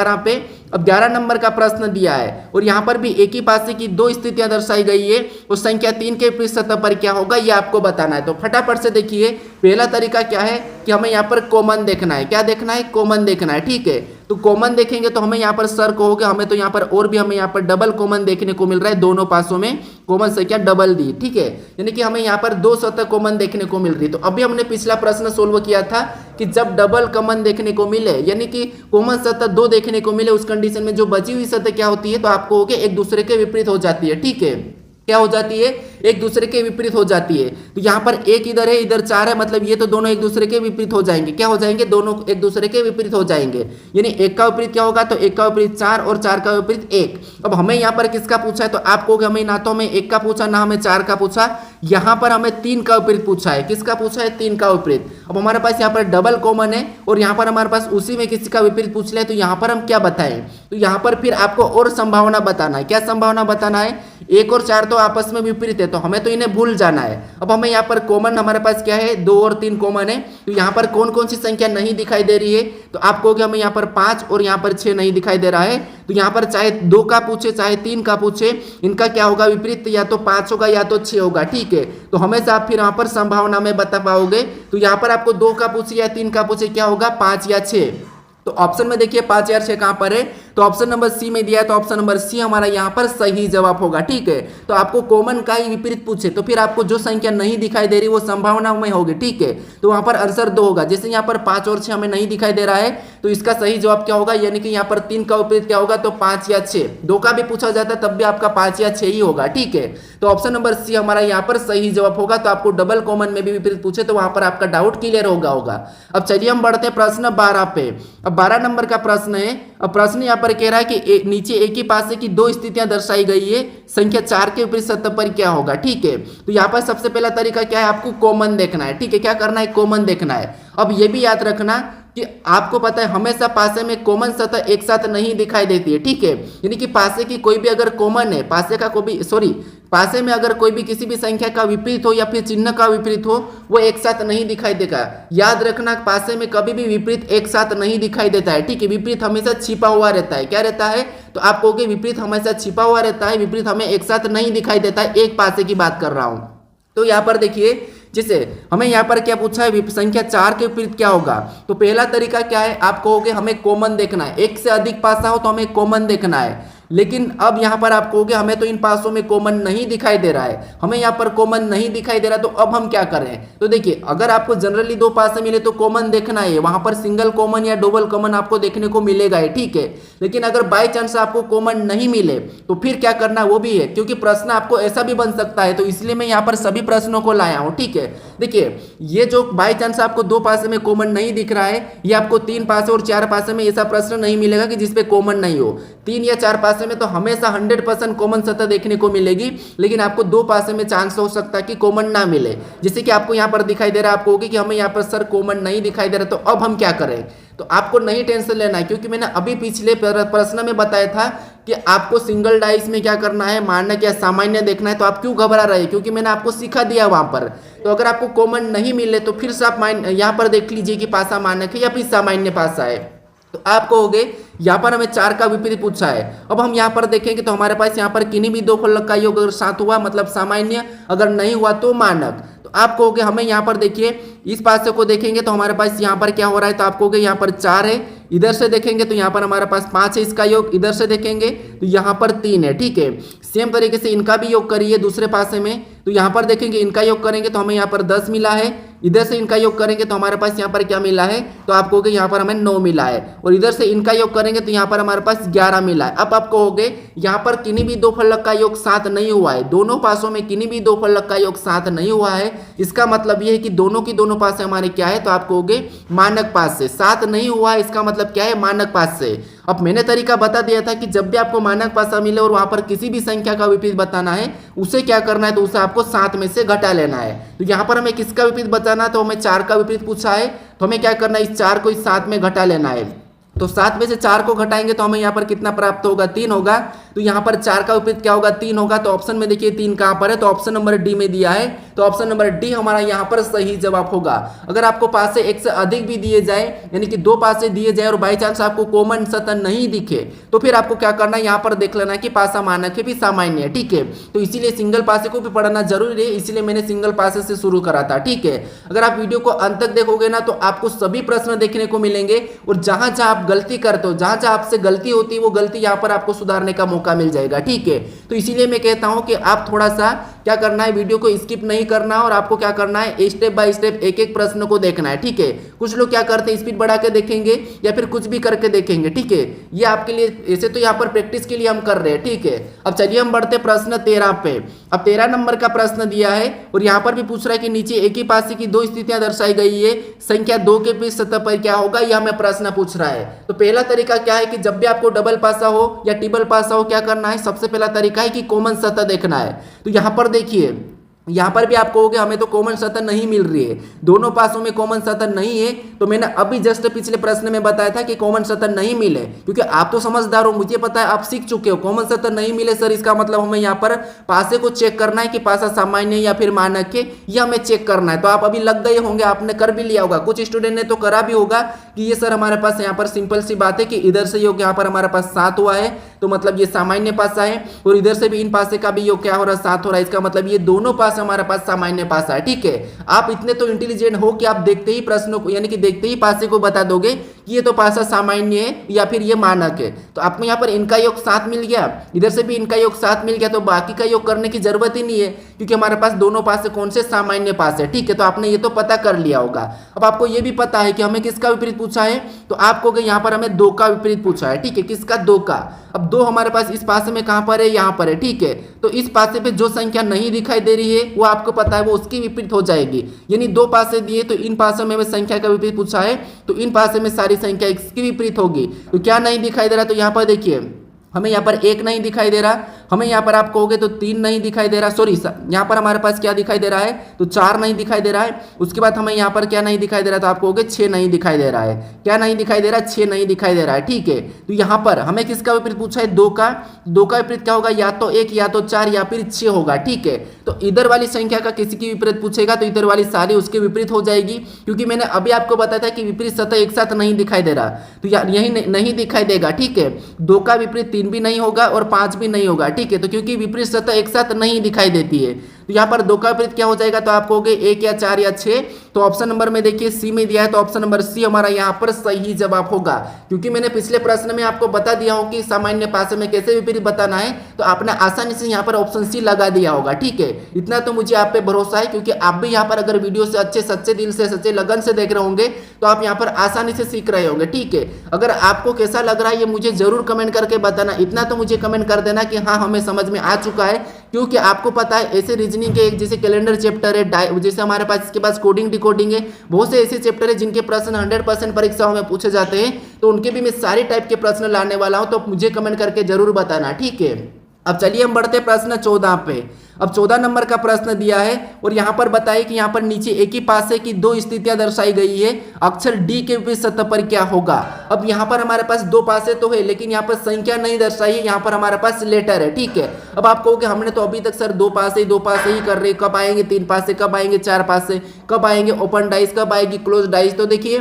11 पे। अब 11 नंबर का प्रश्न दिया है और यहाँ पर भी एक ही पासे की दो स्थितियां दर्शाई गई है, तो संख्या 3 के विपरीत सतह पर क्या होगा ये आपको बताना है। तो फटाफट से देखिए, पहला तरीका क्या है कि हमें यहाँ पर कॉमन देखना है। क्या देखना है? कॉमन देखना है, ठीक है। तो कॉमन देखेंगे तो हमें यहाँ पर सर कहोगे, हमें तो यहाँ पर और भी हमें यहाँ पर डबल कॉमन देखने को मिल रहा है, दोनों पासों में कॉमन संख्या डबल दी, ठीक है। यानी कि हमें यहाँ पर दो सतह कॉमन देखने को मिल रही है। तो अभी हमने पिछला प्रश्न सोल्व किया था कि जब डबल कॉमन देखने को मिले, यानी कि कॉमन सतह दो देखने को मिले, उस कंडीशन में जो बची हुई सतह क्या होती है, तो आपको हो गया एक दूसरे के विपरीत हो जाती है, ठीक है। क्या हो जाती है? एक दूसरे के विपरीत हो जाती है। तो यहाँ पर एक इधर है, इधर 4 है, मतलब ये तो दोनों एक दूसरे के विपरीत हो जाएंगे। क्या हो जाएंगे? दोनों एक दूसरे के विपरीत हो जाएंगे। यानी एक का विपरीत क्या होगा? तो एक का विपरीत 4 और 4 का विपरीत 1। अब हमें यहाँ पर किसका पूछा है? तो आप कहोगे हमें ना तो हमें 1 का पूछा ना हमें 4 का पूछा, यहाँ पर हमें 3 का विपरीत पूछा है। किसका पूछा है? 3 का विपरीत। अब हमारे पास यहाँ पर डबल कॉमन है और यहाँ पर हमारे पास उसी में किसी का विपरीत पूछ लिया, तो यहाँ पर हम क्या बताएं? तो यहाँ पर फिर आपको और संभावना बताना है। क्या संभावना बताना है? 1 और 4 तो आपस में विपरीत है, तो हमें तो इन्हें भूल जाना है। अब हमें यहाँ पर कॉमन हमारे पास क्या है? 2 और 3 कॉमन है। तो यहाँ पर कौन कौन सी संख्या नहीं दिखाई दे रही है? तो आप कहोगे हमें यहाँ पर 5 और यहाँ पर 6 नहीं दिखाई दे रहा है। तो यहाँ पर चाहे 2 का पूछे चाहे 3 का पूछे, इनका क्या होगा विपरीत? या तो 5 होगा या तो 6 होगा, ठीक है। तो हमेशा आप फिर यहाँ पर संभावना में बता पाओगे। तो यहाँ पर आपको 2 का पूछे या 3 का पूछे, क्या होगा? 5 या 6। तो ऑप्शन में देखिए 5 या 6 कहां पर है? तो ऑप्शन नंबर सी में दिया है, तो ऑप्शन नंबर सी हमारा यहाँ पर सही जवाब होगा, ठीक है। तो आपको कॉमन का ही विपरीत पूछे तो फिर आपको जो संख्या नहीं दिखाई दे रही वो संभावना में होगी, ठीक है। तो वहां पर आंसर 2 होगा। जैसे यहाँ पर 5 और 6 हमें नहीं दिखाई दे रहा है, तो इसका सही जवाब क्या होगा? यानी कि यहाँ पर 3 का विपरीत क्या होगा? तो 5 या 6। 2 का भी पूछा जाता है तब भी आपका 5 या 6 ही होगा, ठीक है। तो ऑप्शन नंबर सी हमारा यहाँ पर सही जवाब होगा। तो आपको डबल कॉमन में भी विपरीत पूछे तो वहां पर आपका डाउट क्लियर होगा। अब चलिए हम बढ़ते हैं प्रश्न 12 पे। अब 12 नंबर का प्रश्न है। अब प्रश्न यहाँ पर कह रहा है कि नीचे एक ही पासे की दो स्थितियां दर्शाई गई है, संख्या 4 के विपरीत सतह पर क्या होगा, ठीक है। तो यहाँ पर सबसे पहला तरीका क्या है? आपको कॉमन देखना है, ठीक है। क्या करना है? कॉमन देखना है। अब ये भी याद रखना कि आपको पता है हमेशा पासे में कॉमन सतह एक साथ नहीं दिखाई देती है, ठीक है। यानी कि पासे की कोई भी अगर कॉमन है, पासे में अगर कोई भी किसी भी संख्या का विपरीत हो या फिर चिन्ह का विपरीत हो, वो एक साथ नहीं दिखाई देगा। याद रखना, पासे में कभी भी विपरीत एक साथ नहीं दिखाई देता है, ठीक है। विपरीत हमेशा छिपा हुआ रहता है। क्या रहता है? तो आप कहोगे विपरीत हमेशा छिपा हुआ रहता है, विपरीत हमें एक साथ नहीं दिखाई देता है। एक पासे की बात कर रहा हूं। तो यहाँ पर देखिए, जैसे हमें यहाँ पर क्या पूछा है? संख्या 4 के विपरीत क्या होगा? तो पहला तरीका क्या है? आप कहोगे हमें कॉमन देखना है। एक से अधिक पासा हो तो हमें कॉमन देखना है। लेकिन अब यहाँ पर आप कहोगे हमें तो इन पासों में कॉमन नहीं दिखाई दे रहा है, हमें यहाँ पर कॉमन नहीं दिखाई दे रहा, तो अब हम क्या करें? तो देखिए, अगर आपको जनरली दो पासे मिले तो कॉमन देखना है, वहां पर सिंगल कॉमन या डबल कॉमन आपको देखने को मिलेगा है, ठीक है। लेकिन अगर बाई चांस आपको कॉमन नहीं मिले तो फिर क्या करना वो भी है, क्योंकि प्रश्न आपको ऐसा भी बन सकता है। तो इसलिए मैं यहाँ पर सभी प्रश्नों को लाया हूँ, ठीक है। देखिए, ये जो बाई चांस आपको दो पासे में कॉमन नहीं दिख रहा है, ये आपको 3 पासे और 4 पासे में ऐसा प्रश्न नहीं मिलेगा कि जिसपे कॉमन नहीं हो। 3 या 4 पासे में तो हमेशा 100% कॉमन सतह देखने को मिलेगी, लेकिन आपको 2 पासे में चांस हो सकता है कि कॉमन ना मिले। जैसे कि आपको यहाँ पर दिखाई दे रहा है, आप कहोगे कि हमें यहाँ पर सर कॉमन नहीं दिखाई दे रहा, तो अब हम क्या करें? तो आपको नहीं टेंशन लेना है, क्योंकि मैंने अभी पिछले प्रश्न में बताया था कि आपको सिंगल डाइस में क्या करना है, मानक या सामान्य देखना है। तो आप क्यों घबरा रहे हैं? क्योंकि मैंने आपको सिखा दिया वहां पर। तो अगर आपको कॉमन नहीं मिले तो फिर से आप यहाँ पर देख लीजिए कि पासा मानक है या फिर सामान्य पासा है। तो आप कहोगे यहाँ पर हमें 4 का विपरीत पूछा है। अब हम यहाँ पर देखेंगे तो हमारे पास यहाँ पर किन्हीं भी दो फलक का योग अगर साथ हुआ मतलब सामान्य, अगर नहीं हुआ तो मानक। तो आप कहोगे हमें यहाँ पर देखिए इस पासे को देखेंगे तो हमारे पास यहाँ पर क्या हो रहा है, तो आप कहोगे यहाँ पर 4 है, इधर से देखेंगे तो यहाँ पर हमारे पास 5 है इसका योग, इधर से देखेंगे तो यहाँ पर 3 है, ठीक है। सेम तरीके से इनका भी योग करिए दूसरे पासे में, तो यहाँ पर देखेंगे इनका योग करेंगे तो हमें यहाँ पर 10 मिला है, इधर से इनका योग करेंगे तो हमारे पास यहाँ पर क्या मिला है, तो आप कहोगे यहाँ पर हमें 9 मिला है, और इधर से इनका योग करेंगे तो यहाँ पर हमारे पास 11 मिला है। अब आप कहोगे यहाँ पर किन्हीं भी दो फलक का योग साथ नहीं हुआ है, दोनों पासों में किन्हीं भी दो फलक का योग साथ नहीं हुआ है, इसका मतलब ये है कि दोनों की दोनों पासे हमारे क्या है, तो आप कहोगे मानक पास से। साथ नहीं हुआ है इसका मतलब क्या है, मानक पास से। अब मैंने तरीका बता दिया था कि जब भी आपको मानक पासा मिले और वहां पर किसी भी संख्या का विपरीत बताना है, उसे क्या करना है, तो उसे आपको 7 में से घटा लेना है। तो यहाँ पर हमें किसका विपरीत बताना है, तो हमें 4 का विपरीत पूछा है, तो हमें क्या करना है, इस 4 को इस 7 में घटा लेना है। तो 7 में से 4 को घटाएंगे तो हमें यहाँ पर कितना प्राप्त होगा, 3 होगा। तो यहाँ पर 4 का विपरीत क्या होगा, 3 होगा। तो ऑप्शन में देखिए 3 कहाँ पर है, तो ऑप्शन नंबर डी में दिया है, तो ऑप्शन नंबर डी हमारा यहाँ पर सही जवाब होगा। अगर आपको पासे एक से अधिक भी दिए जाए, यानी कि 2 पासे दिए जाए और बाई चांस आपको कॉमन सतह नहीं दिखे, तो फिर आपको क्या करना है, यहाँ पर देख लेना है कि पासा मानक है भी सामान्य है, ठीक है। तो इसीलिए सिंगल पासे को भी पढ़ना जरूरी है, इसीलिए मैंने सिंगल पासे से शुरू करा था, ठीक है। अगर आप वीडियो को अंत तक देखोगे ना, तो आपको सभी प्रश्न देखने को मिलेंगे और जहां जहां आप गलती करते हो, जहां जहां आपसे गलती होती है, वो गलती यहाँ पर आपको सुधारने का मौका मिल जाएगा, ठीक है। तो इसीलिए मैं कहता हूं कि आप थोड़ा सा क्या करना है, वीडियो को स्किप नहीं करना और आपको क्या करना है, स्टेप बाय स्टेप एक एक प्रश्न को देखना है, ठीक है। कुछ लोग क्या करते हैं, स्पीड बढ़ा के देखेंगे या फिर कुछ भी करके देखेंगे, ठीक है। ये आपके लिए ऐसे तो यहाँ पर प्रैक्टिस के लिए हम कर रहे हैं, ठीक है। अब चलिए हम बढ़ते प्रश्न 13 पे। अब 13 नंबर का प्रश्न दिया है और यहाँ पर भी पूछ रहा है कि नीचे एक ही पासे की 2 स्थितियां दर्शाई गई है, संख्या 2 के पृष्ठ सतह पर क्या होगा, यह हमें प्रश्न पूछ रहा है। तो पहला तरीका क्या है कि जब भी आपको डबल पासा हो या ट्रिपल पासा हो, क्या करना है, सबसे पहला तरीका है कि कॉमन सतह देखना है। तो यहाँ पर देखिए, यहाँ पर भी आप कहोगे हमें तो कॉमन सतह नहीं मिल रही है, दोनों पासों में कॉमन सतह नहीं है। तो मैंने अभी जस्ट पिछले प्रश्न में बताया था कि कॉमन सतह नहीं मिले, क्योंकि आप तो समझदार हो, मुझे पता है, आप सीख चुके हो। कॉमन सतह नहीं मिले सर, इसका मतलब हमें यहाँ पर पासे को चेक करना है कि पासा सामान्य या फिर मानक है, यह हमें चेक करना है। तो आप अभी लग गए होंगे, आपने कर भी लिया होगा, कुछ स्टूडेंट ने तो करा भी होगा कि ये सर हमारे पास यहाँ पर सिंपल सी बात है कि इधर से योग यहाँ पर हमारे पास 7 हुआ है, तो मतलब ये सामान्य पासा है, और इधर से भी इन पासे का भी योग क्या हो रहा है, 7 हो रहा है, इसका मतलब ये दोनों पास हमारे पास सामान्य पासा है, ठीक है। आप इतने तो इंटेलिजेंट हो कि आप देखते ही प्रश्नों को, यानी कि देखते ही पासे को बता दोगे कि ये तो पासा सामान्य है या फिर ये मानक है। तो आपको यहाँ पर इनका योग 7 मिल गया, इधर से भी इनका योग 7 मिल गया, तो बाकी का योग करने की जरूरत ही नहीं है, क्योंकि हमारे पास दोनों पासे कौन से सामान्य पास है, ठीक है। तो आपने ये तो पता कर लिया होगा। अब आपको ये भी पता है कि हमें किसका विपरीत पूछा है, तो आप कहोगे यहाँ पर हमें 2 का विपरीत पूछा है, ठीक है। किसका, 2 का। अब 2 हमारे पास इस पासे में कहां पर है, यहाँ पर है, ठीक है। तो इस पासे पे जो संख्या नहीं दिखाई दे रही है वो आपको पता है वो उसकी विपरीत हो जाएगी, यानी 2 पासे दिए तो इन पासों में संख्या का विपरीत पूछा है, तो इन पासे में सारी संख्या इसकी विपरीत होगी। तो क्या नहीं दिखाई दे रहा, तो यहाँ पर देखिए हमें यहाँ पर 1 नहीं दिखाई दे रहा, हमें यहाँ पर आप कहोगे तो 3 नहीं दिखाई दे रहा, सॉरी यहाँ पर हमारे पास क्या दिखाई दे रहा है, तो 4 नहीं दिखाई दे रहा है। उसके बाद हमें यहाँ पर क्या नहीं दिखाई दे रहा, तो आप कहोगे 6 नहीं दिखाई दे रहा है। क्या नहीं दिखाई दे रहा, 6 नहीं दिखाई दे रहा है, ठीक है। तो यहाँ पर हमें किसका विपरीत पूछा है, 2 का। 2 का विपरीत क्या होगा, या तो 1 या तो 4 या फिर 6 होगा, ठीक है। तो इधर वाली संख्या का किसी की विपरीत पूछेगा तो इधर वाली सारी उसके विपरीत हो जाएगी, क्योंकि मैंने अभी आपको बताया था कि विपरीत सतह एक साथ नहीं दिखाई दे रहा, तो यही नहीं दिखाई देगा, ठीक है। 2 का विपरीत 3 भी नहीं होगा और 5 भी नहीं होगा, ठीक है। तो क्योंकि विपरीत सतह एक साथ नहीं दिखाई देती है, तो यहाँ पर 2 का विपरीत क्या हो जाएगा, तो आप कहोगे 1 या 4 या 6। तो ऑप्शन नंबर में देखिए सी में दिया है, तो ऑप्शन नंबर सी हमारा यहाँ पर सही जवाब होगा, क्योंकि मैंने पिछले प्रश्न में आपको बता दिया हो कि सामान्य पासे में कैसे विपरीत बताना है, तो आपने आसानी से यहाँ पर ऑप्शन सी लगा दिया होगा, ठीक है। इतना तो मुझे आप पे भरोसा है, क्योंकि आप भी यहाँ पर अगर वीडियो से अच्छे सच्चे दिल से सच्चे लगन से देख रहे होंगे तो आप यहाँ पर आसानी से सीख रहे होंगे, ठीक है। अगर आपको कैसा लग रहा है ये मुझे जरूर कमेंट करके बताना, इतना तो मुझे कमेंट कर देना कि हाँ हमें समझ में आ चुका है, क्योंकि आपको पता है ऐसे रीजनिंग के एक जैसे कैलेंडर चैप्टर है, जैसे हमारे पास इसके पास कोडिंग डिकोडिंग है, बहुत से ऐसे चैप्टर है जिनके प्रश्न 100% परीक्षाओं में पूछे जाते हैं, तो उनके भी मैं सारे टाइप के प्रश्न लाने वाला हूं, तो मुझे कमेंट करके जरूर बताना, ठीक है। अब चलिए हम बढ़ते प्रश्न 14 पे। अब 14 नंबर का प्रश्न दिया है और यहाँ पर बताइए कि यहाँ पर नीचे एक ही पासे की 2 स्थितियां दर्शाई गई है, अक्षर डी के विपरीत सतह पर क्या होगा। अब यहाँ पर हमारे पास 2 पासे तो है, लेकिन यहाँ पर संख्या नहीं दर्शाई है, यहाँ पर हमारे पास लेटर है, ठीक है। अब आप कहोगे हमने तो अभी तक सर 2 पासे ही कर रहे, कब आएंगे 3 पासे, कब आएंगे 4 पासे, कब आएंगे ओपन डाइस, कब आएगी क्लोज डाइस। तो देखिए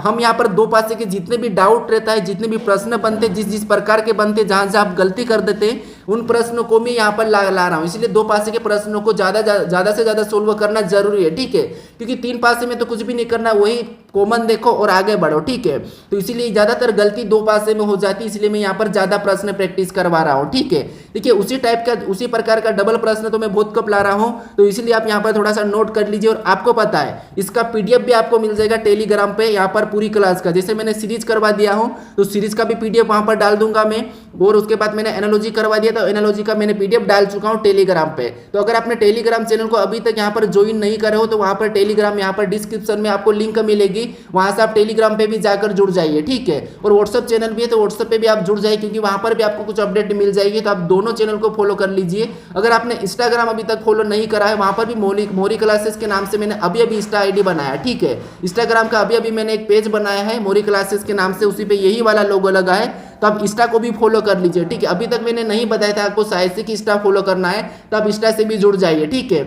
हम यहाँ पर 2 पासे के जितने भी डाउट रहता है, जितने भी प्रश्न बनते, जिस प्रकार के बनते, जहां जहां आप गलती कर देते हैं उन प्रश्नों को मैं यहाँ पर ला रहा हूँ, इसलिए 2 पासे के प्रश्नों को ज्यादा से ज्यादा सोल्व करना जरूरी है, ठीक है। क्योंकि 3 पासे में तो कुछ भी नहीं करना, वही कॉमन देखो और आगे बढ़ो, ठीक है। तो इसीलिए ज्यादातर गलती 2 पासे में हो जाती है, इसलिए मैं यहाँ पर ज्यादा प्रश्न प्रैक्टिस करवा रहा हूँ, ठीक है। देखिए उसी टाइप का उसी प्रकार का डबल प्रश्न तो मैं बहुत कम ला रहा हूँ, तो इसलिए आप यहाँ पर थोड़ा सा नोट कर लीजिए। और आपको पता है इसका पीडीएफ भी आपको मिल जाएगा टेलीग्राम पे, यहाँ पर पूरी क्लास का, जैसे मैंने सीरीज करवा दिया हूँ तो सीरीज का भी पीडीएफ वहाँ पर डाल दूंगा मैं, और उसके बाद मैंने एनालॉजी करवा दिया तो एनालॉजी का मैंने पीडीएफ डाल चुका हूँ टेलीग्राम पे। तो अगर आपने टेलीग्राम चैनल को अभी तक यहाँ पर ज्वाइन नहीं करे हो तो वहाँ पर टेलीग्राम यहाँ पर डिस्क्रिप्शन में आपको लिंक मिलेगी, वहाँ से आप टेलीग्राम पे भी जाकर जुड़ जाइए, ठीक है। और व्हाट्सएप चैनल भी है तो व्हाट्सएप पे भी आप जुड़ जाइए, क्योंकि वहाँ पर भी आपको कुछ अपडेट मिल जाएगी, तो आप दोनों चैनल को फॉलो कर लीजिए। अगर आपने इंस्टाग्राम अभी तक फॉलो नहीं करा है, वहाँ पर भी मोरी क्लासेस के नाम से मैंने अभी इंस्टा आईडी बनाया, ठीक है। इंस्टाग्राम का अभी मैंने एक पेज बनाया है मोरी क्लासेस के नाम से, उसी पे यही वाला लोगो लगा है, तो आप इंस्टा को भी फॉलो कर लीजिए, ठीक है। अभी तक मैंने नहीं बताया था आपको शायद से कि इंस्टा फॉलो करना है, तो आप इंस्टा से भी जुड़ जाइए, ठीक है।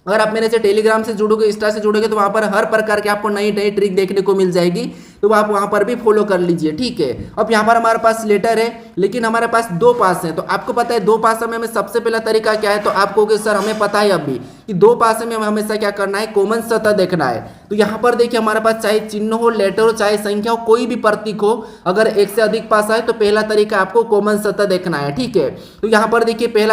अगर आप मेरे से टेलीग्राम से जुड़ोगे, इंस्टा से जुड़ोगे, तो वहाँ पर हर प्रकार के आपको नई नई ट्रिक देखने को मिल जाएगी, तो आप वहाँ पर भी फॉलो कर लीजिए, ठीक है। अब यहाँ पर हमारे पास लेटर है, लेकिन हमारे पास दो पास हैं, तो आपको पता है दो पास में हमें सबसे पहला तरीका क्या है, तो आप कहोगे सर हमें पता है अभी कि दो पास में हमें हमेशा क्या करना है, कॉमन सतह देखना है। तो यहाँ पर देखिए हमारे पास चाहे चिन्ह हो, लेटर हो, चाहे संख्या हो, कोई भी प्रतीक हो, अगर एक से अधिक पास आए तो पहला तरीका आपको कॉमन सतह देखना है, ठीक है। तो यहाँ पर देखिए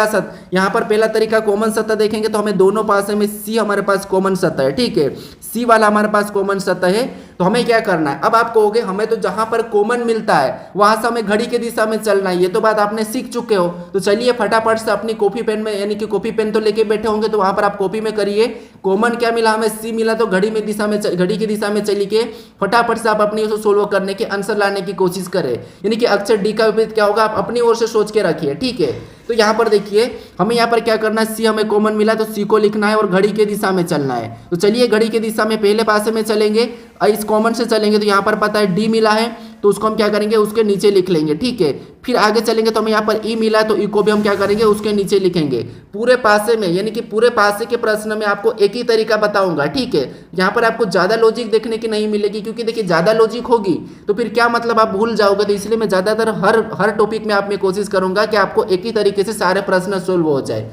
यहाँ पर पहला तरीका कॉमन सतह देखेंगे, तो हमें दोनों पास में सी हमारे पास कॉमन सतह है, ठीक है। सी वाला हमारे पास कॉमन सतह है, तो हमें क्या करना है, अब आप कहोगे हमें तो जहां पर कॉमन मिलता है वहां से हमें घड़ी की दिशा में चलना है, ये तो बात आपने सीख चुके हो। तो चलिए फटाफट से अपनी कॉपी पेन में, यानी कि कॉपी पेन तो लेके बैठे होंगे, तो वहां पर आप कॉपी में करिए कॉमन क्या मिला, हमें सी मिला, तो घड़ी की दिशा में चलिए, फटाफट से आप अपनी उसे सोल्व करने के आंसर लाने की कोशिश करें। यानी कि अक्षर डी का विपरीत क्या होगा, आप अपनी ओर से सोच के रखिए, ठीक है। तो यहाँ पर देखिए हमें यहाँ पर क्या करना है, सी हमें कॉमन मिला, तो सी को लिखना है और घड़ी के दिशा में चलना है। तो चलिए घड़ी के दिशा में पहले पासे में चलेंगे, इस कॉमन से चलेंगे, तो यहाँ पर पता है डी मिला है, तो उसको हम क्या करेंगे, उसके नीचे लिख लेंगे, ठीक है। फिर आगे चलेंगे तो हमें यहाँ पर ई मिला, तो ई को भी हम क्या करेंगे, उसके नीचे लिखेंगे। पूरे पासे में, यानी कि पूरे पासे के प्रश्न में आपको एक ही तरीका बताऊंगा, ठीक है। यहाँ पर आपको ज्यादा लॉजिक देखने की नहीं मिलेगी, क्योंकि देखिए ज्यादा लॉजिक होगी तो फिर क्या मतलब, आप भूल जाओगे। तो इसलिए मैं ज्यादातर हर टॉपिक में आप में कोशिश करूंगा कि आपको एक ही तरीके से सारे प्रश्न सोल्व हो जाए।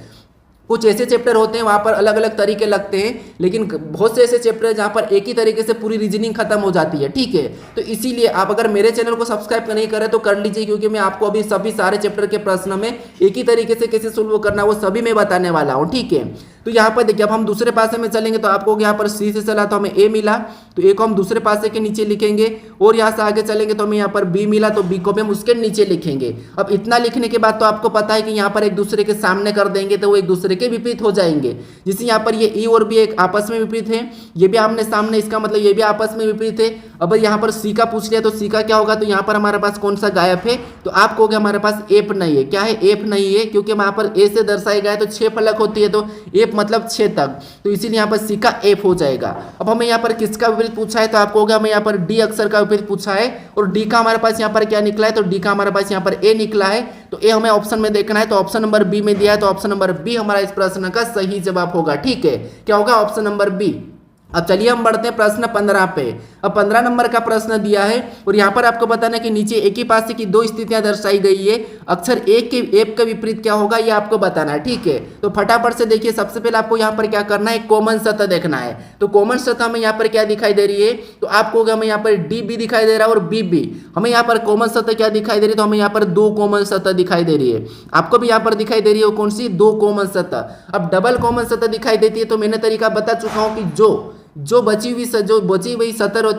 कुछ ऐसे चैप्टर होते हैं वहाँ पर अलग अलग तरीके लगते हैं, लेकिन बहुत से ऐसे चैप्टर हैं जहाँ पर एक ही तरीके से पूरी रीजनिंग खत्म हो जाती है, ठीक है। तो इसीलिए आप अगर मेरे चैनल को सब्सक्राइब नहीं करें तो कर लीजिए, क्योंकि मैं आपको अभी सभी सारे चैप्टर के प्रश्न में एक ही तरीके से कैसे सोल्व करना वो सभी मैं बताने वाला हूँ, ठीक है। तो यहाँ पर देखिए अब हम दूसरे पासे में चलेंगे, तो आपको यहाँ पर सी से चला तो हमें ए मिला, तो ए को हम दूसरे पासे के नीचे लिखेंगे, और यहाँ से आगे चलेंगे तो हमें यहाँ पर बी मिला, तो बी को भी हम उसके नीचे लिखेंगे। अब इतना लिखने के बाद तो आपको पता है कि यहाँ पर एक दूसरे के सामने कर देंगे तो वो एक दूसरे के विपरीत हो जाएंगे। जैसे यहाँ पर ये ई और बी एक आपस में विपरीत है, ये भी आमने सामने, इसका मतलब ये भी आपस में विपरीत है। अब यहाँ पर सी का पूछ लिया, तो सी का क्या होगा, तो यहाँ पर हमारे पास कौन सा गायब है, तो आप कहोगे हमारे पास एफ नहीं है। क्या है, एफ नहीं है, क्योंकि यहाँ पर ए से दर्शाया गया है, तो 6 फलक होती है, तो एफ मतलब 6 तक, तो इसीलिए यहाँ पर सी का एफ हो जाएगा। अब हमें यहाँ पर किसका विपरीत पूछा है, तो आप कहोगे हमें यहाँ पर डी अक्षर का विपरीत पूछा है, और डी का हमारे पास यहाँ पर क्या निकला है, तो डी का हमारे पास यहाँ पर ए निकला है, तो ए हमें ऑप्शन में देखना है, तो ऑप्शन नंबर बी में दिया है, तो ऑप्शन नंबर बी हमारा इस प्रश्न का सही जवाब होगा, ठीक है। क्या होगा, ऑप्शन नंबर बी। अब चलिए हम बढ़ते हैं प्रश्न 15 पे। अब 15 नंबर का प्रश्न दिया है, और यहाँ पर आपको बताना कि नीचे एक ही पासे की दो स्थितियां दर्शाई गई है, अक्षर एक के एफ का विपरीत क्या होगा ये आपको बताना है, ठीक है। तो फटाफट से देखिए, सबसे पहले आपको यहाँ पर क्या करना है, कॉमन सतह देखना है। तो कॉमन सतह में यहाँ पर क्या दिखाई दे रही है, तो आपको हमें यहाँ पर डी बी दिखाई दे रहा है और बी बी। हमें यहाँ पर कॉमन सतह क्या दिखाई दे रही है, तो हमें यहाँ पर दो कॉमन सतह दिखाई दे रही है। आपको भी यहाँ पर दिखाई दे रही है कौन सी, दो कॉमन सतह। अब डबल कॉमन सतह दिखाई देती है, तो मैंने तरीका बता चुका हूँ कि जो बची हुई सतह होती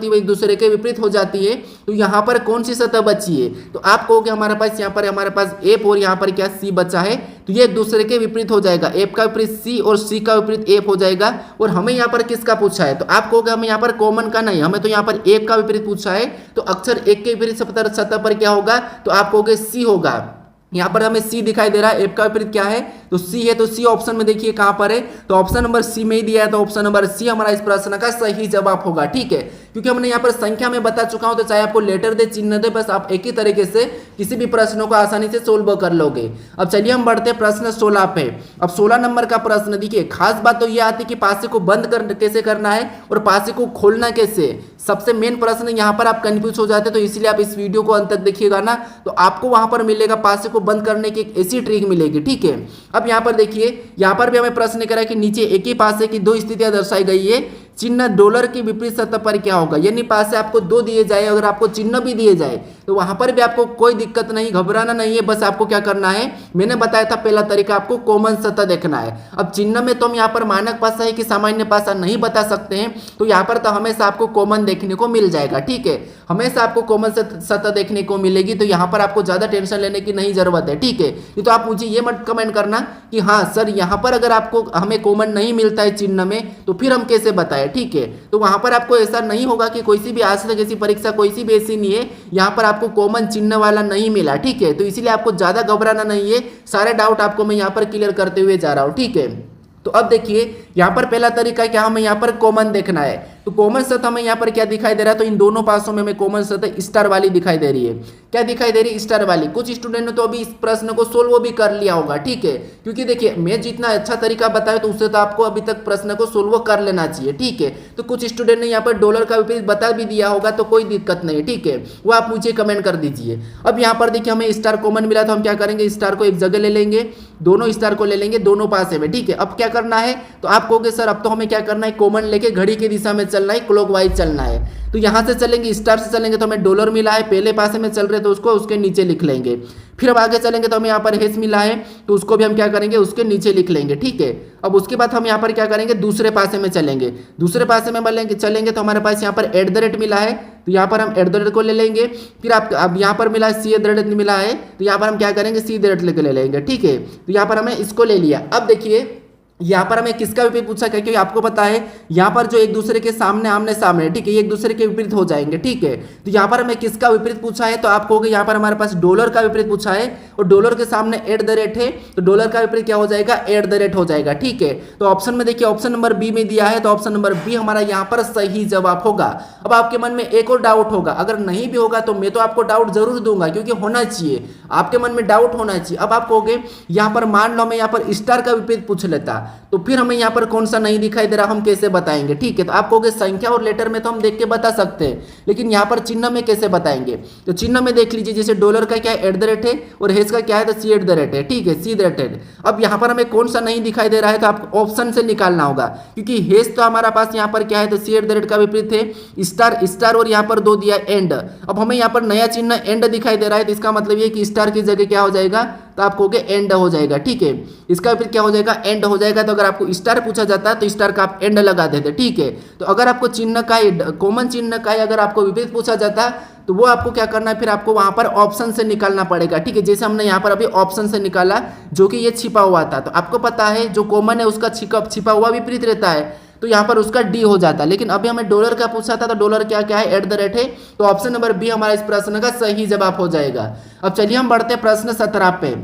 है वो एक दूसरे के विपरीत हो जाती है। तो यहाँ पर कौन सी सतह बची है, तो आप कहोगे हमारे पास यहाँ पर हमारे पास एफ और यहाँ पर क्या सी बचा है, तो ये एक दूसरे के विपरीत हो जाएगा। एफ का विपरीत सी और सी का विपरीत एफ हो जाएगा। और हमें यहाँ पर किसका पूछा है, तो आप कहोगे हमें यहाँ पर कॉमन का नहीं, हमें तो यहाँ पर एफ का विपरीत पूछा है, तो अक्षर एक के विपरीत सतह पर क्या होगा, तो आप कहोगे सी होगा। यहाँ पर हमें सी दिखाई दे रहा है, एफ का विपरीत क्या है, तो सी है, तो सी ऑप्शन में देखिए कहां पर है, तो ऑप्शन नंबर सी में ही दिया है, तो ऑप्शन नंबर सी हमारा इस प्रश्न का सही जवाब होगा, ठीक है। क्योंकि हमने यहाँ पर संख्या में बता चुका हूं, तो चाहे आपको लेटर दे चिन्ह दे, बस आप एक ही तरीके से किसी भी प्रश्नों को आसानी से सोल्व कर लोगे। अब चलिए हम बढ़ते हैं प्रश्न 16 पे। अब 16 नंबर का प्रश्न देखिए, खास बात तो यह आती है कि पासे को बंद कैसे करना है और पासे को खोलना कैसे, सबसे मेन प्रश्न यहाँ पर आप कंफ्यूज हो जाते हैं। तो इसलिए आप इस वीडियो को अंत तक देखिएगा ना, तो आपको वहां पर मिलेगा पासे को बंद करने की एक ऐसी ट्रिक मिलेगी, ठीक है। अब यहाँ पर देखिए, यहाँ पर भी हमें प्रश्न करा कि नीचे एक ही पासे की दो स्थितियां दर्शाई गई है, चिन्ह डॉलर की विपरीत सतह पर क्या होगा, यानी पासे आपको दो दिए जाए, अगर आपको चिन्ह भी दिए जाए तो वहां पर भी आपको कोई दिक्कत नहीं, घबराना नहीं है। बस आपको क्या करना है, मैंने बताया था पहला तरीका, आपको कॉमन सतह देखना है। अब चिन्ह में तो हम यहाँ पर मानक पासा है कि सामान्य पासा नहीं बता सकते हैं, तो यहाँ पर तो हमेशा आपको कॉमन देखने को मिल जाएगा, ठीक है। हमेशा आपको कॉमन सतह देखने को मिलेगी, तो यहाँ पर आपको ज्यादा टेंशन लेने की नहीं जरूरत है, ठीक है। तो आप मुझे ये मत कमेंट करना कि हाँ सर यहाँ पर अगर आपको हमें कॉमन नहीं मिलता है चिन्ह में, तो फिर हम कैसे बताएं, ठीक है। तो वहां पर आपको ऐसा नहीं होगा कि कोई सी भी आज तक ऐसी परीक्षा कोई सी भी ऐसी नहीं है यहाँ पर आपको कॉमन चिन्ह वाला नहीं मिला, ठीक है। तो इसीलिए आपको ज्यादा घबराना नहीं है, सारे डाउट आपको मैं यहाँ पर क्लियर करते हुए जा रहा हूँ, ठीक है। तो अब देखिए यहाँ पर पहला तरीका क्या, हमें यहाँ पर कॉमन देखना है। तो कॉमन सतह हमें यहाँ पर क्या दिखाई दे रहा है, तो इन दोनों पासों में हमें कॉमन सतह स्टार वाली दिखाई दे रही है। क्या दिखाई दे रही, स्टार वाली। कुछ स्टूडेंट ने तो अभी इस प्रश्न को सोल्व भी कर लिया होगा, ठीक है, क्योंकि देखिए मैं जितना अच्छा तरीका बताया तो उससे तो आपको अभी तक प्रश्न को सोल्व कर लेना चाहिए, ठीक है। तो कुछ स्टूडेंट ने यहाँ पर डॉलर का विपरीत बता भी दिया होगा, तो कोई दिक्कत नहीं है, ठीक है, वो आप मुझे कमेंट कर दीजिए। अब यहाँ पर देखिए हमें स्टार कॉमन मिला, तो हम क्या करेंगे, स्टार को एक जगह ले लेंगे, दोनों स्टार को ले लेंगे, दोनों पास है, ठीक है। अब क्या करना है, तो आप कहोगे सर अब तो हमें क्या करना है, कॉमन लेके घड़ी की दिशा में चलना है, क्लॉकवाइज चलना है। तो यहाँ से चलेंगे, स्टार से चलेंगे तो हमें डॉलर मिला है, पहले पासे में चल रहे तो उसको उसके नीचे लिख लेंगे। फिर अब आगे चलेंगे तो हमें यहाँ पर हेस मिला है, तो उसको भी हम क्या करेंगे, उसके नीचे लिख लेंगे, ठीक है। अब उसके बाद हम यहाँ पर क्या करेंगे, दूसरे पासे में चलेंगे, दूसरे पासे में चलेंगे तो हमारे पास यहाँ पर एट द रेट मिला है, तो यहाँ पर हम एट द रेट को ले लेंगे। फिर आप अब यहाँ पर मिला है सी एट द रेट मिला है, तो यहाँ पर हम क्या करेंगे, सी द रेट लेके ले लेंगे, ठीक है। तो यहाँ पर हमें इसको ले लिया। अब देखिए यहाँ पर हमें किसका विपरीत पूछा है, क्योंकि आपको पता है यहाँ पर जो एक दूसरे के सामने आमने सामने, ठीक है, ये एक दूसरे के विपरीत हो जाएंगे, ठीक है। तो यहाँ पर हमें किसका विपरीत पूछा है, तो आप कहोगे यहाँ पर हमारे पास डॉलर का विपरीत पूछा है, और डॉलर के सामने एट द रेट है, तो डॉलर का विपरीत क्या हो जाएगा, एट द रेट हो जाएगा, ठीक है। तो ऑप्शन में देखिए ऑप्शन नंबर बी में दिया है, तो ऑप्शन नंबर बी हमारा यहाँ पर सही जवाब होगा। अब आपके मन में एक और डाउट होगा, अगर नहीं भी होगा तो मैं तो आपको डाउट जरूर दूंगा, क्योंकि होना चाहिए, आपके मन में डाउट होना चाहिए। अब आप कहोगे यहाँ पर मान लो मैं यहाँ पर स्टार का विपरीत पूछ लेता, तो फिर हमें यहाँ पर कौन सा नहीं दिखाई दे रहा, हम कैसे बताएंगे, ठीक है। तो आप कहोगे संख्या और लेटर में तो हम देख के बता सकते हैं, लेकिन यहाँ पर चिन्ह में कैसे बताएंगे, तो चिन्ह में देख लीजिए, जैसे डॉलर का क्या है, एट द रेट है, और हेस का क्या है, तो सी एट द रेट है, ठीक है, सी द रेट है। अब यहाँ पर हमें कौन सा नहीं दिखाई दे रहा है, तो आपको ऑप्शन से निकालना होगा, क्योंकि हेस तो हमारा पास यहाँ पर क्या है, तो सी एट द रेट का विपरीत है स्टार, स्टार और यहाँ पर दो दिया एंड। अब हमें यहाँ पर नया चिन्ह एंड दिखाई दे रहा है, तो इसका मतलब ये कि स्टार की जगह क्या हो जाएगा, तो आप कहोगे एंड हो जाएगा, ठीक है। इसका विपरीत क्या हो जाएगा, एंड हो जाएगा। तो अगर आपको स्टार पूछा जाता है तो स्टार का आप एंड लगा देते, ठीक है। तो अगर आपको चिन्ह का कॉमन चिन्ह का अगर आपको विपरीत पूछा जाता तो वो आपको क्या करना है, फिर आपको वहां पर ऑप्शन से निकालना पड़ेगा, ठीक है। जैसे हमने यहाँ पर अभी ऑप्शन से निकाला, जो कि ये छिपा हुआ था, तो आपको पता है जो कॉमन है उसका छिपा हुआ विपरीत रहता है, तो यहाँ पर उसका डी हो जाता है। लेकिन अभी हमें डॉलर का पूछा था, तो डॉलर क्या क्या है, एट द रेट है, तो ऑप्शन नंबर बी हमारा इस प्रश्न का सही जवाब हो जाएगा। अब चलिए हम बढ़ते हैं प्रश्न 17 पे।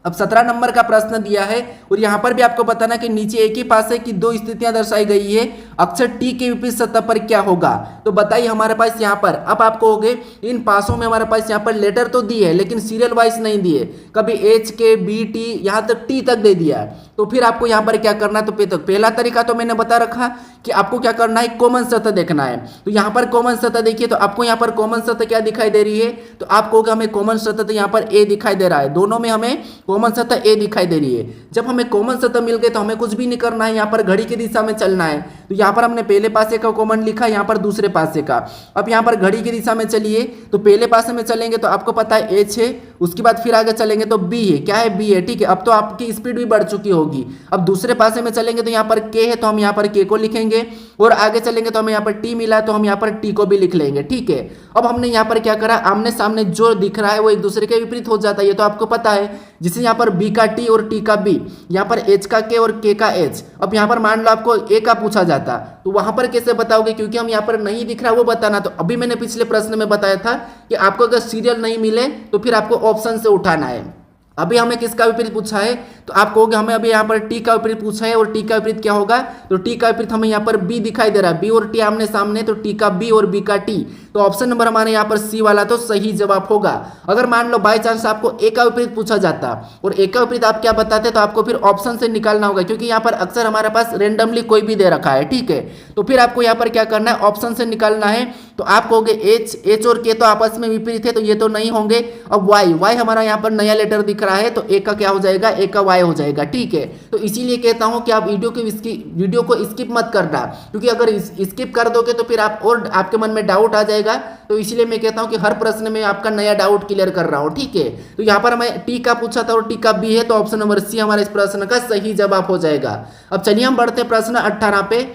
अब 17 नंबर का प्रश्न दिया है, और यहाँ पर भी आपको बताना कि नीचे एक ही पासे की दो स्थितियां दर्शाई गई है, अक्षर टी के विपरीत सतह पर क्या होगा। तो बताइए हमारे पास यहाँ पर, अब आप कहोगे इन पासों में हमारे पास यहाँ पर लेटर तो दी है, लेकिन सीरियल वाइज नहीं दिए, कभी एच के बी टी यहाँ तक टी तक दे दिया है। तो फिर आपको यहाँ पर क्या करना है, तो पहला तरीका तो मैंने बता रखा कि आपको क्या करना है, कॉमन सतह देखना है। तो यहाँ पर कॉमन सतह देखिए, तो आपको यहाँ पर कॉमन सतह क्या दिखाई दे रही है, तो आप कहोगे हमें कॉमन सतह तो यहाँ पर ए दिखाई दे रहा है, दोनों में हमें कॉमन सतह ए दिखाई दे रही है। जब हमें कॉमन सतह मिल गए तो हमें कुछ भी नहीं करना है, यहाँ पर घड़ी की दिशा में चलना है। तो यहाँ पर हमने पहले पासे का कॉमन लिखा, यहाँ पर दूसरे पासे का। अब यहाँ पर घड़ी की दिशा में चलिए, तो पहले पासे में चलेंगे तो आपको पता है एच है, उसके बाद फिर आगे चलेंगे तो बी है, क्या है, बी है, ठीक है। अब तो आपकी स्पीड भी बढ़ चुकी होगी। अब दूसरे पासे में चलेंगे तो यहाँ पर के है, तो हम यहाँ पर के को लिखेंगे, और आगे चलेंगे तो हमें यहाँ पर टी मिला, तो हम यहाँ पर टी को भी लिख लेंगे, ठीक है। अब हमने यहाँ पर क्या करा, आमने सामने जो दिख रहा है वो एक दूसरे के विपरीत हो जाता है, ये तो आपको पता है। जिसे यहाँ पर बी का टी और टी का बी, यहाँ पर एच का के और के का एच। अब यहाँ पर मान लो आपको ए का पूछा जाता, तो वहां पर कैसे बताओगे, क्योंकि हम यहाँ पर नहीं दिख रहा वो बताना। तो अभी मैंने पिछले प्रश्न में बताया था कि आपको अगर सीरियल नहीं मिले तो फिर आपको ऑप्शन से उठाना है। अभी हमें किसका विपरीत पूछा है, तो आप कहोगे हमें अभी यहाँ पर टी का विपरीत पूछा है, और टी का विपरीत क्या होगा, तो टी का विपरीत हमें यहाँ पर बी दिखाई दे रहा है, बी और टी आमने सामने, तो टी का बी और बी का टी। तो ऑप्शन नंबर हमारे यहाँ पर सी वाला तो सही जवाब होगा। अगर मान लो बाय चांस आपको ए का विपरीत पूछा जाता और ए का विपरीत आप क्या बताते, तो आपको फिर ऑप्शन से निकालना होगा, क्योंकि यहाँ पर अक्सर हमारे पास रेंडमली कोई भी दे रखा है, ठीक है। तो फिर आपको यहाँ पर क्या करना है, ऑप्शन से निकालना है। तो आप कहोगे एच और के तो आपस में विपरीत है, तो ये तो नहीं होंगे। अब वाई हमारा यहाँ पर नया लेटर दिख रहा है, तो ए का क्या हो जाएगा, ए का वाई हो जाएगा, ठीक है। तो इसीलिए कहता हूँ कि आप वीडियो को स्किप मत करना, क्योंकि अगर स्किप कर दोगे तो फिर आपके मन में डाउट आ जाएगा। तो इसीलिए मैं कहता हूँ कि हर प्रश्न में आपका नया डाउट क्लियर कर रहा हूँ, ठीक है। तो यहाँ पर हमें टी का पूछा था और टी का बी है, तो ऑप्शन नंबर सी हमारे इस प्रश्न का सही जवाब हो जाएगा। अब चलिए हम बढ़ते हैं प्रश्न 18 पे,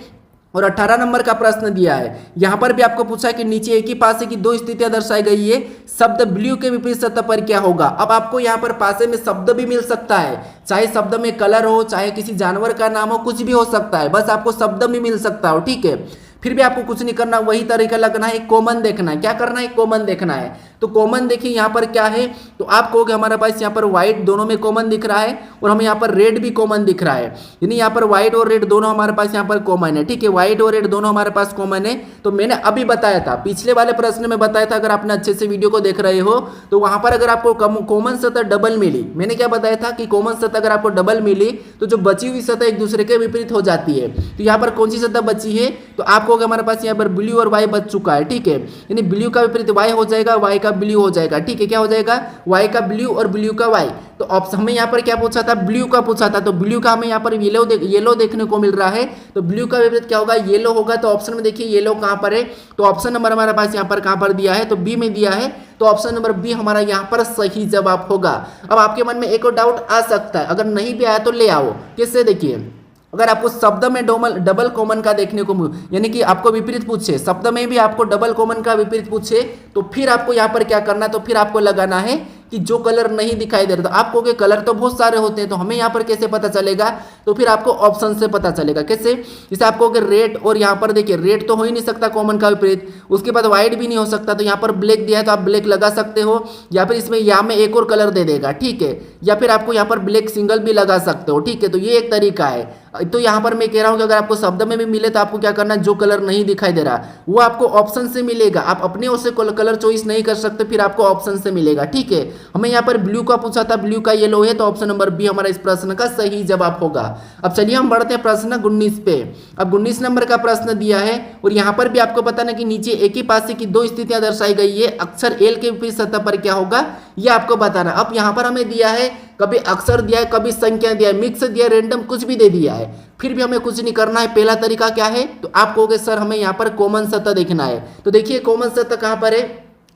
और 18 नंबर का प्रश्न दिया है। यहां पर भी आपको पूछा है कि नीचे एक ही पासे की दो स्थितियां दर्शाई गई है, शब्द ब्लू के विपरीत सतह पर क्या होगा। अब आपको यहां पर पासे में शब्द भी मिल सकता है, चाहे शब्द में कलर हो, चाहे किसी जानवर का नाम हो, कुछ भी हो सकता है, बस आपको शब्द भी मिल सकता हो, ठीक है। फिर भी आपको कुछ नहीं करना, वही तरीका लगना है, कॉमन देखना है। क्या करना है, कॉमन देखना है। तो कॉमन देखिए यहाँ पर क्या है, तो आप कहोगे हमारे पास यहाँ पर व्हाइट दोनों में कॉमन दिख रहा है और हमें यहाँ पर रेड भी कॉमन दिख रहा है, यानी यहाँ पर व्हाइट और रेड दोनों हमारे पास यहाँ पर कॉमन है। ठीक है, व्हाइट और रेड दोनों हमारे पास कॉमन है। तो मैंने अभी बताया था, पिछले वाले प्रश्न में बताया था, अगर आपने अच्छे से वीडियो को देख रहे हो तो वहां पर अगर आपको कॉमन सतह डबल मिली, मैंने क्या बताया था कि कॉमन सतह अगर आपको डबल मिली तो जो बची हुई सतह एक दूसरे के विपरीत हो जाती है। तो यहाँ पर कौन सी सतह बची है, तो आपको हमारे पास यहाँ पर ब्लू और वाई बच चुका है। ठीक है, यानी ब्लू का विपरीत वाई हो जाएगा, वाई का ब्लू हो जाएगा। ठीक है, क्या हो जाएगा, वाई का ब्लू और ब्लू का वाई। तो ऑप्शन हमें यहाँ पर क्या पूछा था, ब्लू का पूछा था, तो ब्लू का हमें यहाँ पर येलो देखने को मिल रहा है। तो ब्लू का विपरीत क्या होगा, येलो होगा। तो ऑप्शन में देखिए येलो कहाँ पर है, तो ऑप्शन नंबर हमारे पास यहाँ पर कहाँ पर दिया है, तो बी में दिया है। तो ऑप्शन नंबर बी हमारा यहाँ पर सही जवाब होगा। अब आपके मन में एक और डाउट आ सकता है, अगर नहीं भी आया तो ले आओ। किससे, देखिए अगर आपको शब्द में डबल कॉमन का देखने को यानी कि आपको विपरीत पूछे, शब्द में भी आपको डबल कॉमन का विपरीत पूछे, तो फिर आपको यहाँ पर क्या करना है, तो फिर आपको लगाना है कि जो कलर नहीं दिखाई दे रहा। तो आपको कलर तो बहुत सारे होते हैं, तो हमें यहाँ पर कैसे पता चलेगा, तो फिर आपको ऑप्शन से पता चलेगा। कैसे, जैसे आपको रेड, और यहाँ पर देखिए रेड तो हो ही नहीं सकता कॉमन का विपरीत, उसके बाद व्हाइट भी नहीं हो सकता, तो यहाँ पर ब्लैक दिया है तो आप ब्लैक लगा सकते हो, या फिर इसमें यहाँ में एक और कलर दे देगा। ठीक है, या फिर आपको यहाँ पर ब्लैक सिंगल भी लगा सकते हो। ठीक है, तो ये एक तरीका है। तो यहाँ पर मैं कह रहा हूँ कि अगर आपको शब्द में भी मिले तो आपको क्या करना है, जो कलर नहीं दिखाई दे रहा वो आपको ऑप्शन से मिलेगा। आप अपने ओर से कलर चॉइस नहीं कर सकते, फिर आपको ऑप्शन से मिलेगा। ठीक है, हमें यहाँ पर ब्लू का पूछा था, ब्लू का येलो है, तो ऑप्शन नंबर बी हमारा इस प्रश्न का सही जवाब होगा। अब चलिए हम बढ़ते हैं प्रश्न 19 पे। अब 19 नंबर का प्रश्न दिया है और यहाँ पर भी आपको बताना कि नीचे एक ही पासे की दो स्थितियां दर्शाई गई है, अक्षर एल के विपरीत सतह पर क्या होगा ये आपको बताना। अब यहाँ पर हमें दिया है, कभी अक्षर दिया है, कभी संख्या दिया है, मिक्स दिया है, रैंडम कुछ भी दे दिया है, फिर भी हमें कुछ नहीं करना है। पहला तरीका क्या है, तो आप कहोगे सर हमें यहाँ पर कॉमन सतह देखना है। तो देखिए कॉमन सतह कहाँ पर है,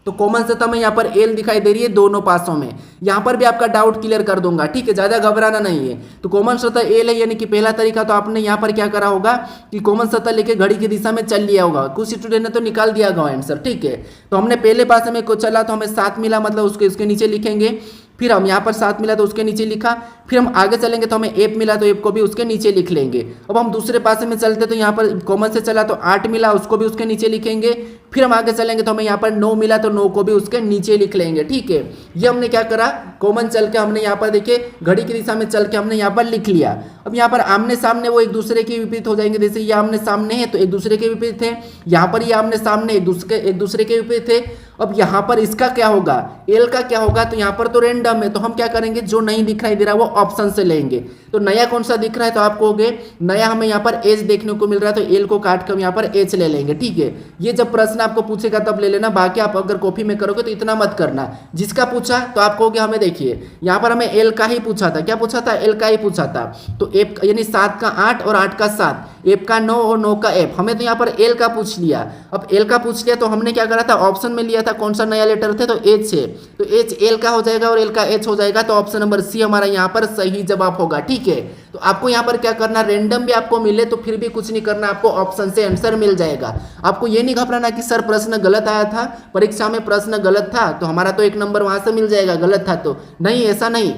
तो कॉमन सतह में यहाँ पर एल दिखाई दे रही है दोनों पासों में। यहाँ पर भी आपका डाउट क्लियर कर दूंगा। ठीक है, ज्यादा घबराना नहीं है। तो कॉमन सतह एल है, यानी कि पहला तरीका तो आपने यहाँ पर क्या करा होगा कि कॉमन सतह लेके घड़ी की दिशा में चल लिया होगा। कुछ स्टूडेंट ने तो निकाल दिया होगा आंसर। ठीक है, तो हमने पहले पासे में कुछ चला तो हमें 7 मिला, मतलब उसके नीचे लिखेंगे। फिर हम यहाँ पर 7 मिला तो उसके नीचे लिखा, फिर हम आगे चलेंगे तो हमें एप मिला तो एप को भी उसके नीचे लिख लेंगे। अब हम दूसरे पासे में चलते तो यहाँ पर कॉमन से चला तो 8 मिला, उसको भी उसके नीचे लिखेंगे। फिर हम आगे चलेंगे तो हमें यहाँ पर 9 मिला तो 9 को भी उसके नीचे लिख लेंगे। ठीक है, ये हमने क्या करा, कॉमन चल के हमने यहाँ पर देखिए घड़ी की दिशा में चल के हमने यहाँ पर लिख लिया। अब यहाँ पर आमने सामने वो एक दूसरे के विपरीत हो जाएंगे। जैसे ये आमने सामने है तो एक दूसरे के विपरीत है, यहाँ पर ये आमने सामने एक दूसरे के विपरीत है। अब यहाँ पर इसका क्या होगा, एल का क्या होगा, तो यहाँ पर तो रेंडम है, तो हम क्या करेंगे, जो नहीं दिखाई दे रहा वो ऑप्शन से लेंगे। तो नया कौन सा दिख रहा है, तो आप कहोगे नया हमें यहाँ पर एच देखने को मिल रहा है, तो एल को काट कर हम यहाँ पर एच ले लेंगे। ठीक है, ये जब प्रश्न आपको पूछेगा तब ले लेना, बाकी आप अगर कॉपी में करोगे तो इतना मत करना। जिसका पूछा तो आप कहोगे हमें देखिए यहाँ पर हमें एल का ही पूछा था, क्या पूछा था, एल का ही पूछा था। तो एप यानी 7 का 8 और 8 का 7, एप का 9 और 9 का एप, हमें तो यहाँ पर एल का पूछ लिया। अब एल का पूछ लिया तो हमने क्या करा था, ऑप्शन में लिया था कौन सा नया लेटर थे, तो एच है, तो एच एल का हो जाएगा और एल का एच हो जाएगा। तो ऑप्शन नंबर सी हमारा यहाँ पर सही जवाब होगा। ठीक है, तो आपको यहाँ पर क्या करना, रैंडम भी आपको मिले तो फिर भी कुछ नहीं करना, आपको ऑप्शन से आंसर मिल जाएगा। आपको ये नहीं घबराना कि सर प्रश्न गलत आया था, परीक्षा में प्रश्न गलत था तो हमारा तो 1 नंबर वहां से मिल जाएगा, गलत था तो नहीं, ऐसा नहीं।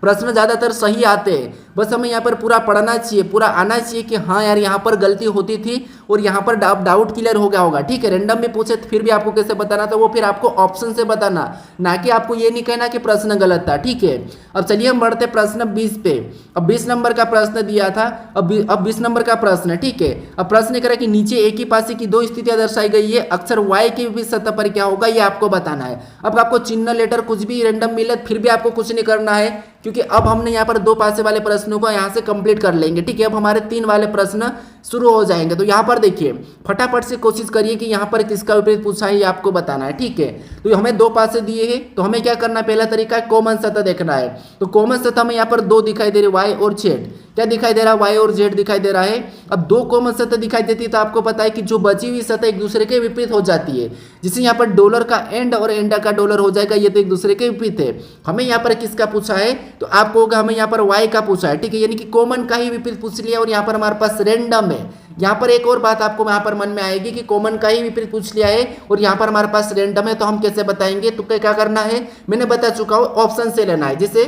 प्रश्न ज्यादातर सही आते हैं, बस हमें यहाँ पर पूरा पढ़ना चाहिए, पूरा आना चाहिए कि हाँ यार यहाँ पर गलती होती थी और यहाँ पर डाउट क्लियर हो गया होगा। ठीक है, रैंडम में पूछे तो फिर भी आपको कैसे बताना था, वो फिर आपको ऑप्शन से बताना, ना कि आपको ये नहीं कहना कि प्रश्न गलत था। ठीक है, अब चलिए हम बढ़ते प्रश्न 20 पे। अब 20 नंबर का प्रश्न दिया था, अब 20 नंबर का प्रश्न है। ठीक है, अब प्रश्न करा कि नीचे एक ही पासे की 2 स्थितियां दर्शाई गई है, अक्षर वाई के विपरीत सतह पर क्या होगा ये आपको बताना है। अब आपको चिन्ह लेटर कुछ भी रैंडम मिले फिर भी आपको कुछ नहीं करना है, क्योंकि अब हमने यहाँ पर 2 पासे वाले प्रश्नों को यहाँ से कंप्लीट कर लेंगे। ठीक है, अब हमारे 3 वाले प्रश्न शुरू हो जाएंगे। तो यहाँ पर देखिए फटाफट से कोशिश करिए कि यहाँ पर किसका विपरीत पूछा है ये आपको बताना है। ठीक है, तो हमें 2 पासे दिए हैं तो हमें क्या करना है, पहला तरीका है कॉमन सतह देखना है। तो कॉमन सतह में यहाँ पर 2 दिखाई दे रहे, वाई और जेड, क्या दिखाई दे रहा है, वाई और जेड दिखाई दे रहा है। अब 2 कॉमन सतह दिखाई देती है तो आपको पता है कि जो बची हुई सतह एक दूसरे के विपरीत हो जाती है, जिसे यहाँ पर डॉलर का एंड और एंडा का डॉलर हो जाएगा, ये तो एक दूसरे के विपरीत है। हमें यहाँ पर किसका पूछा है, तो आपको होगा हमें यहाँ पर वाई का पूछा है। ठीक है, यानी कि कॉमन का ही विपरीत पूछ लिया और यहाँ पर हमारे पास रैंडम है। यहाँ पर एक और बात आपको यहाँ पर मन में आएगी कि कॉमन का ही विपरीत पूछ लिया है और यहाँ पर हमारे पास रैंडम है, तो हम कैसे बताएंगे, तो क्या करना है मैंने बता चुका हूँ, ऑप्शन से लेना है। जैसे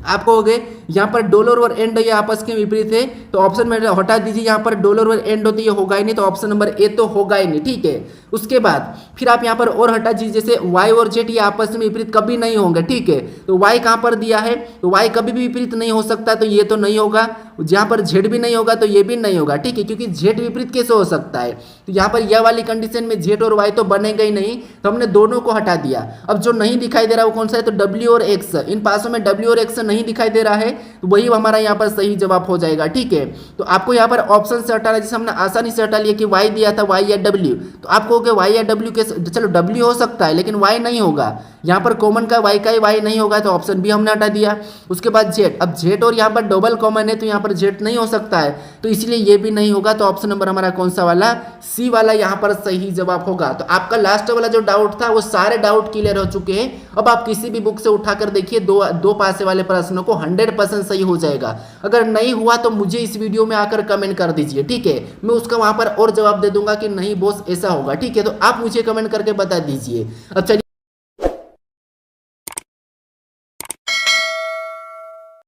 आप कहोगे यहाँ पर डॉलर और एंड ये आपस के विपरीत है, तो ऑप्शन में हटा दीजिए, यहाँ पर डॉलर और एंड होती है, होगा ही नहीं, तो ऑप्शन नंबर ए तो होगा ही नहीं। ठीक है, उसके बाद फिर आप यहाँ पर और हटा दीजिए, जैसे y और z ये आपस में विपरीत कभी नहीं होंगे, ठीक है। तो y कहाँ पर दिया है, तो y कभी भी विपरीत नहीं हो सकता, तो ये तो नहीं होगा। जहाँ पर z भी नहीं होगा तो ये भी नहीं होगा, ठीक है, क्योंकि z विपरीत कैसे हो सकता है। तो यहाँ पर यह वाली कंडीशन में z और y तो बनेगा ही नहीं, तो हमने दोनों को हटा दिया। अब जो नहीं दिखाई दे रहा वो कौन सा है, तो w और x। इन पासों में w और x नहीं दिखाई दे रहा है, तो वही हमारा यहाँ पर सही जवाब हो जाएगा, ठीक है। तो आपको यहाँ पर ऑप्शन से हटाना, जैसे हमने आसानी से हटा लिया कि y दिया था, y या w, तो आपको हो y या w के, चलो w हो सकता है लेकिन y नहीं होगा, यहाँ पर कॉमन का y का ही y नहीं होगा, तो ऑप्शन बी हमने हटा दिया। उसके बाद z, अब z और यहाँ पर डबल कॉमन है तो यहाँ पर z नहीं हो सकता है, तो इसलिए ये भी नहीं होगा। तो ऑप्शन नंबर हमारा कौन सा वाला, सी वाला यहाँ पर सही जवाब होगा। तो आपका लास्ट वाला जो डाउट था वो सारे डाउट क्लियर हो चुके हैं। अब आप किसी भी बुक से उठाकर देखिए, दो पासे वाले प्रश्नों को 100% सही हो जाएगा। अगर नहीं हुआ तो मुझे इस वीडियो में आकर कमेंट कर दीजिए, ठीक है, मैं उसका वहां पर और जवाब दे दूंगा कि नहीं बॉस ऐसा होगा, ठीक है। तो आप मुझे कमेंट करके बता दीजिए। अब चलिए